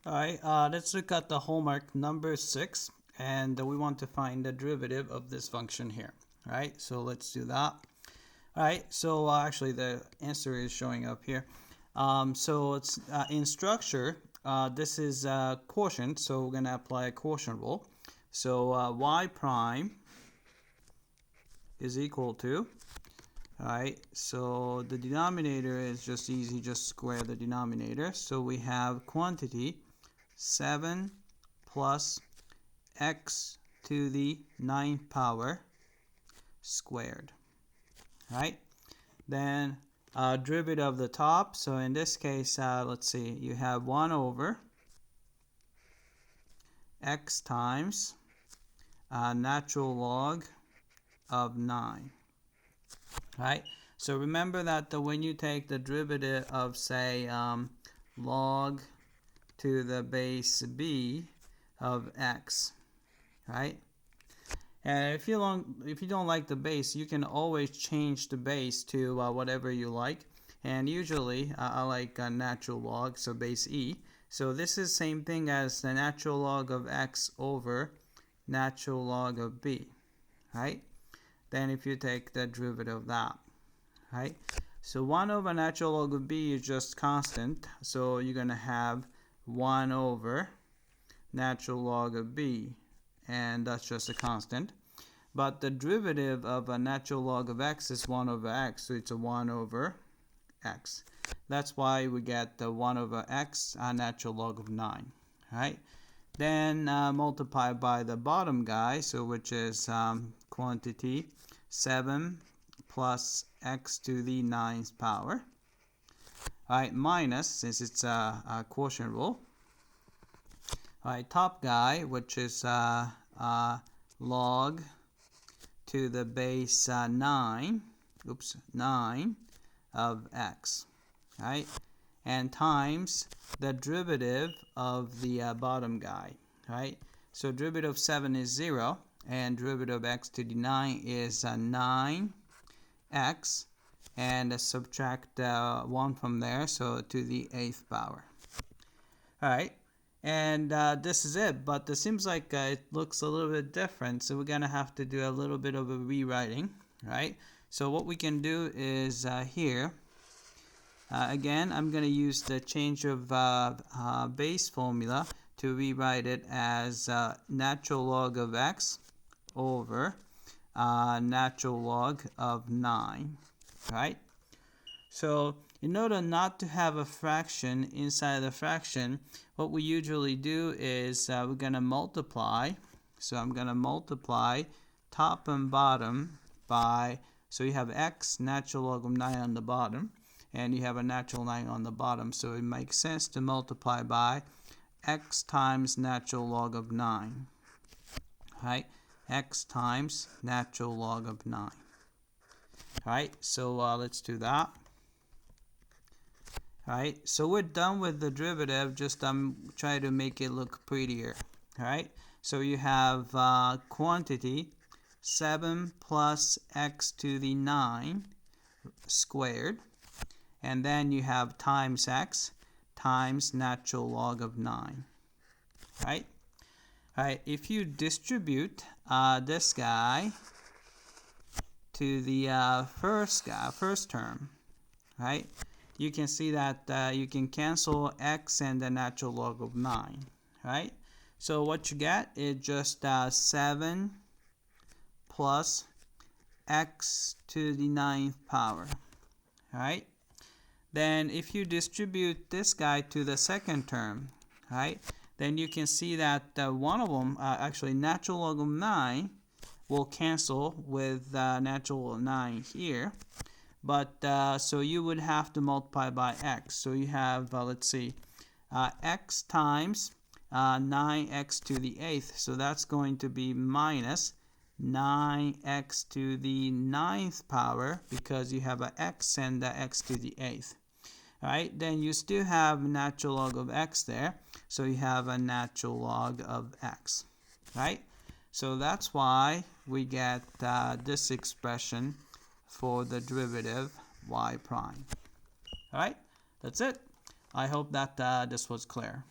Alright, let's look at the homework number 6, and we want to find the derivative of this function here. Alright, so let's do that. Alright, so actually the answer is showing up here. So it's in structure, this is quotient, so we're going to apply a quotient rule. So y prime is equal to, alright, so the denominator is just easy, just square the denominator. So we have quantity 7 plus x to the 9th power squared. Right? Then derivative of the top. So in this case, let's see, you have 1 over x times natural log of 9. Right? So remember that when you take the derivative of, say, log to the base b of x, right? And if you don't like the base, you can always change the base to whatever you like. And usually I like natural log, so base e. So this is same thing as the natural log of x over natural log of b, right? Then if you take the derivative of that, right? So 1 over natural log of b is just constant, so you're going to have 1 over natural log of b, and that's just a constant. But the derivative of a natural log of x is 1 over x, so it's a 1 over x. That's why we get the 1 over x natural log of 9, right? Then multiply by the bottom guy, so which is quantity 7 plus x to the 9th power. Alright, minus, since it's a quotient rule. Alright, top guy, which is log to the base 9 of x. Alright, and times the derivative of the bottom guy. Right? So derivative of 7 is 0, and derivative of x to the 9 is 9x. And subtract 1 from there, so to the 8th power. Alright, and this is it, but it seems like it looks a little bit different, so we're going to have to do a little bit of a rewriting, right? So what we can do is here, again, I'm going to use the change of base formula to rewrite it as natural log of x over natural log of 9. Right? So in order not to have a fraction inside the fraction, what we usually do is we're going to multiply. So I'm going to multiply top and bottom by, so you have x natural log of 9 on the bottom, and you have a natural 9 on the bottom. So it makes sense to multiply by x times natural log of 9. Right? X times natural log of 9. Alright, so let's do that. Alright, so we're done with the derivative, just try to make it look prettier. Alright, so you have quantity 7 plus x to the 9 squared, and then you have times x times natural log of 9. Right? Alright, if you distribute this guy to the first term, right? You can see that you can cancel x and the natural log of 9, right? So what you get is just 7 plus x to the 9th power, right? Then if you distribute this guy to the second term, right? Then you can see that one of them, actually natural log of 9, will cancel with natural 9 here, but so you would have to multiply by x. So you have let's see, x times 9x to the 8th, so that's going to be minus 9x to the 9th power, because you have a x and the x to the 8th. Alright, then you still have natural log of x there, so you have a natural log of x. Right? So that's why we get this expression for the derivative y prime. Alright, that's it. I hope that this was clear.